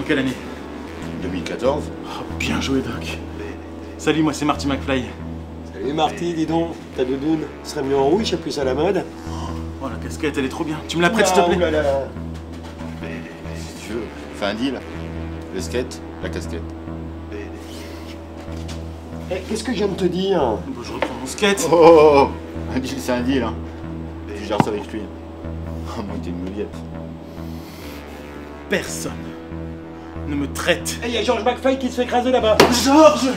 En quelle année? 2014. Oh, bien joué, Doc. Salut, moi c'est Marty McFly. Salut Marty, dis donc, ta doudoune serait mieux en rouge, c'est plus à la mode. Oh, la casquette, elle est trop bien. Tu me la prêtes, s'il te plaît? Oulala. Si tu veux, fais un deal. Le skate, la casquette. Eh, qu'est-ce que je viens de te dire? Bon, je reprends mon skate. Oh, un deal, c'est un deal, hein. Tu gères ça avec lui. Oh, moi, t'es une meuliette. Personne ne me traite. Eh, y a George McFly qui se fait écraser là-bas. Georges!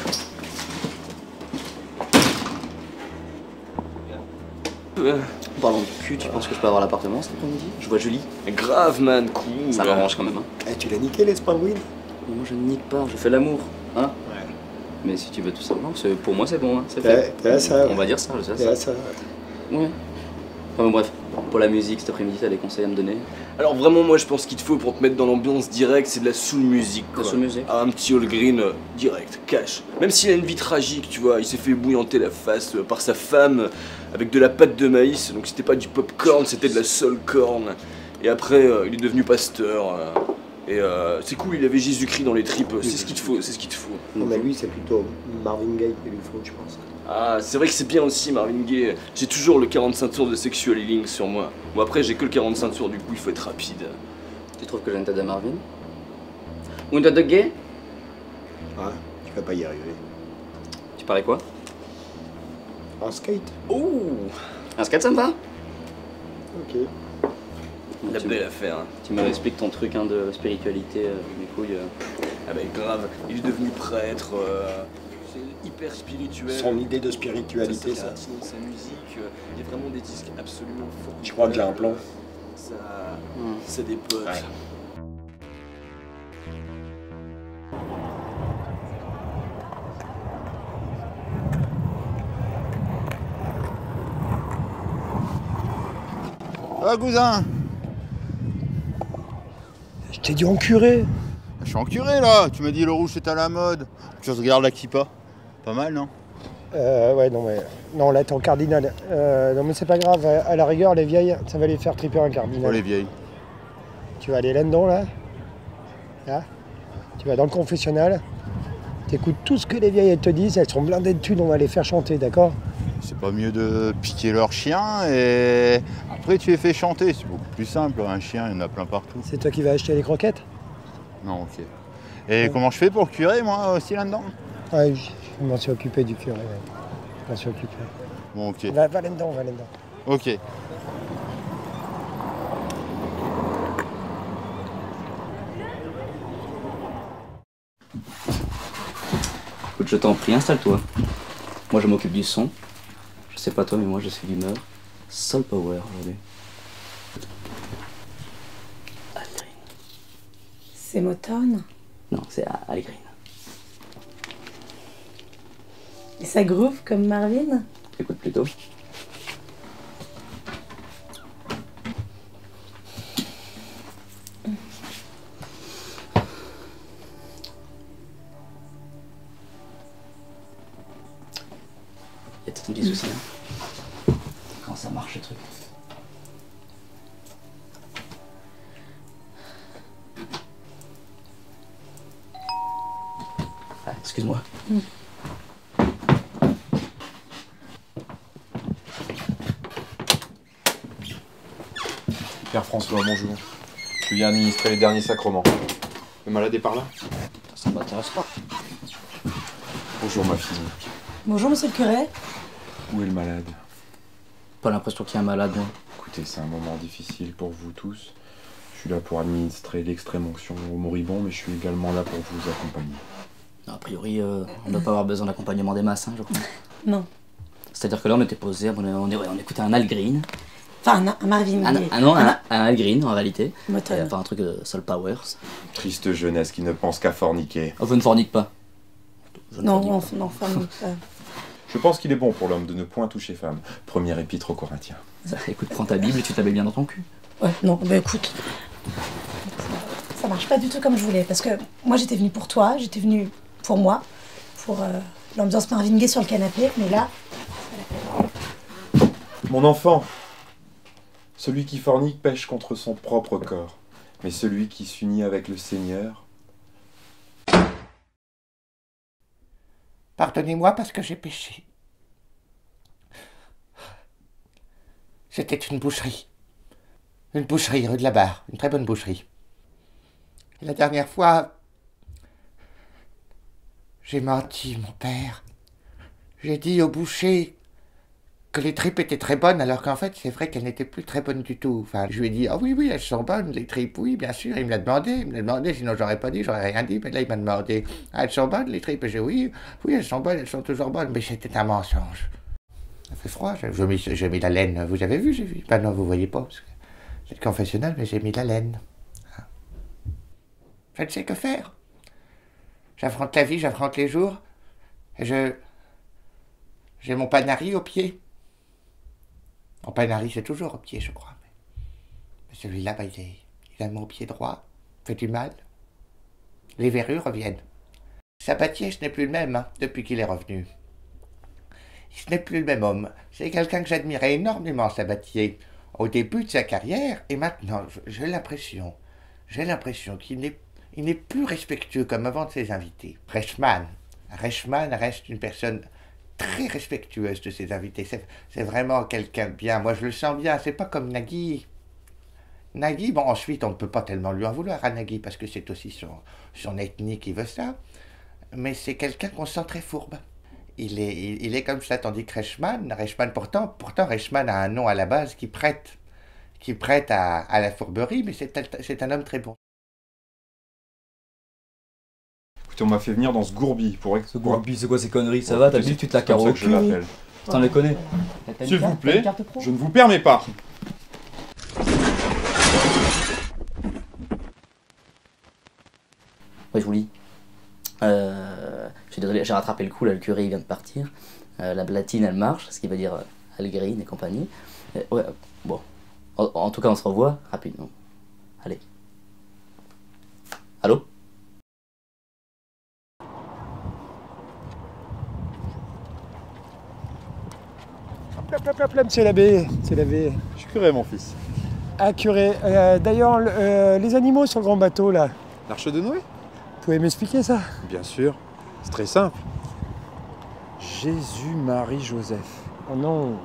En parlant de cul, tu penses que je peux avoir l'appartement cet après-midi? Je vois Julie. Grave, man, cool. Ça m'arrange quand même, hein. Eh, tu l'as niqué les Springwheels? Moi je ne nique pas, je fais l'amour, hein. Ouais. Mais si tu veux tout savoir, pour moi c'est bon, hein. C'est T'es fait. à ça. On va dire ça, je sais T'es ça. à ça. Ouais. Enfin bon, bref, pour la musique cet après-midi, t'as des conseils à me donner? Alors vraiment, moi je pense qu'il te faut pour te mettre dans l'ambiance directe, c'est de la soul music. La soul music. Ah, un petit All Green direct, cash. Même s'il a une vie tragique, tu vois, il s'est fait bouillanter la face par sa femme avec de la pâte de maïs, donc c'était pas du popcorn, c'était de la soul corn. Et après, il est devenu pasteur. Et c'est cool, il avait Jésus-Christ dans les tripes, c'est ce qu'il te faut, c'est ce qu'il te faut. Non, mais lui, c'est plutôt Marvin Gaye qu'il lui faut, je pense. Ah, c'est vrai que c'est bien aussi, Marvin Gaye. J'ai toujours le 45 tours de Sexual Healing sur moi. Bon, après, j'ai que le 45 tours, du coup, il faut être rapide. Tu trouves que j'ai une tête de Marvin? Ou une tête de gay? Ouais, tu vas pas y arriver. Tu parais quoi? En skate? Oh, Un skate ça me va? Ok. la belle affaire. Hein. Tu me expliques ton truc hein, de spiritualité, mes couilles. Ah bah grave, il est devenu prêtre, c'est hyper spirituel. Son idée de spiritualité, ça. Sinon sa musique, il y a vraiment des disques absolument forts. Je crois que j'ai un plan. Ça, c'est des potes. Ouais. Ah, cousin, Je t'ai dit encuré. je suis en curé là. Tu m'as dit le rouge c'est à la mode. Tu regardes la kippa. Pas mal, non? Ouais, non, mais. Non, là, t'es en cardinal. Non, mais c'est pas grave. À la rigueur, les vieilles, ça va les faire triper un cardinal. Pour les vieilles. Tu vas aller là-dedans, là. Là. Tu vas dans le confessionnal. T'écoutes tout ce que les vieilles elles te disent. Elles sont blindées de thunes. On va les faire chanter, d'accord? C'est pas mieux de piquer leur chien et après tu les fais chanter. C'est beaucoup plus simple. Un chien, il y en a plein partout. C'est toi qui vas acheter les croquettes? Non, ok. Et comment je fais pour le curer, moi, aussi là-dedans? Ouais, je m'en suis occupé du curé. Ouais. Je m'en suis occupé. Bon, ok. Va là-dedans, va là-dedans. Ok. Écoute, je t'en prie, installe-toi. Moi je m'occupe du son. Je sais pas toi, mais moi je suis d'humeur. Soul Power aujourd'hui. Al Green. C'est Motown. Non, c'est Al Green. Et ça groove comme Marvin. Écoute plutôt. Il y a peut-être un petit souci, hein. Comment ça marche ce truc? Ah, excuse-moi. Père François, bonjour. Je viens administrer les derniers sacrements. Le malade est par là? Ça m'intéresse pas. Bonjour ma fille. Bonjour, monsieur le curé. Où est le malade? Pas l'impression qu'il y a un malade, moi. Écoutez, c'est un moment difficile pour vous tous. Je suis là pour administrer l'extrême onction aux moribonds, mais je suis également là pour vous accompagner. A priori, on ne doit pas avoir besoin d'accompagnement des masses, hein, je crois. Non. C'est-à-dire que là, on était posé, on écoutait un Al Green. Enfin, un Marvin Gaye. Un Al Green, en réalité. Motown. Enfin, un truc de Soul Powers. Triste jeunesse qui ne pense qu'à forniquer. Oh, vous ne forniquez pas. Je ne Non, fornique non, fornique pas. Je pense qu'il est bon pour l'homme de ne point toucher femme. Première épître aux Corinthiens. pas. Écoute, prends ta Bible et tu t'avais bien dans ton cul. Ouais, non, bah écoute. Ça marche pas du tout comme je voulais. Parce que moi, j'étais venue pour toi, j'étais venue pour moi, pour l'ambiance Marvin Gaye sur le canapé, mais là. Mon enfant, celui qui fornique pêche contre son propre corps, mais celui qui s'unit avec le Seigneur Pardonnez-moi parce que j'ai péché. C'était une boucherie. Une boucherie rue de la Barre, une très bonne boucherie. Et la dernière fois, j'ai menti, mon père. J'ai dit au boucher que les tripes étaient très bonnes, alors qu'en fait, c'est vrai qu'elles n'étaient plus très bonnes du tout. Enfin, je lui ai dit, ah oui, oui, elles sont bonnes, les tripes, oui, bien sûr. Il me l'a demandé, sinon j'aurais pas dit, j'aurais rien dit. Mais là, il m'a demandé, ah, elles sont bonnes, les tripes? Et j'ai dit, oui, oui, elles sont bonnes, elles sont toujours bonnes. Mais c'était un mensonge. Ça fait froid, j'ai mis la laine. Vous avez vu, j'ai vu. Ben non, vous voyez pas, parce que c'est le confessionnal, mais j'ai mis la laine. Je ne sais que faire. J'affronte la vie, j'affronte les jours, et j'ai mon panari au pied. Mon panari, c'est toujours au pied, je crois. Mais celui-là, bah, il a mon pied droit, fait du mal. Les verrues reviennent. Sabatier, ce n'est plus le même, hein, depuis qu'il est revenu. Ce n'est plus le même homme. C'est quelqu'un que j'admirais énormément, Sabatier, au début de sa carrière, et maintenant, j'ai l'impression qu'il n'est plus respectueux comme avant de ses invités. Reichmann reste une personne très respectueuse de ses invités. C'est vraiment quelqu'un de bien. Moi, je le sens bien. C'est pas comme Nagui. Nagui, bon, ensuite, on ne peut pas tellement lui en vouloir à Nagui, parce que c'est aussi son ethnie qui veut ça. Mais c'est quelqu'un qu'on sent très fourbe. Il est comme ça, tandis que Reichmann, pourtant Reichmann a un nom à la base qui prête à la fourberie, mais c'est un homme très bon. Écoutez, on m'a fait venir dans ce gourbi pour... Ce gourbi, c'est quoi ces conneries? Ça va, t'as dit tu te la carres au cul? T'en les connais? S'il vous plaît, je ne vous permets pas. Ouais, je vous lis. Je suis désolé, j'ai rattrapé le coup, là, le curé il vient de partir. La blatine elle marche, ce qui veut dire elle grine et compagnie. Ouais, bon. En tout cas, on se revoit rapidement. Allez. Allô? Monsieur l'abbé, c'est l'abbé. Je suis curé, mon fils. Ah, curé. D'ailleurs, les animaux sur le grand bateau, là, L'Arche de Noé? vous pouvez m'expliquer ça? Bien sûr. C'est très simple. Jésus, Marie, Joseph. Oh non.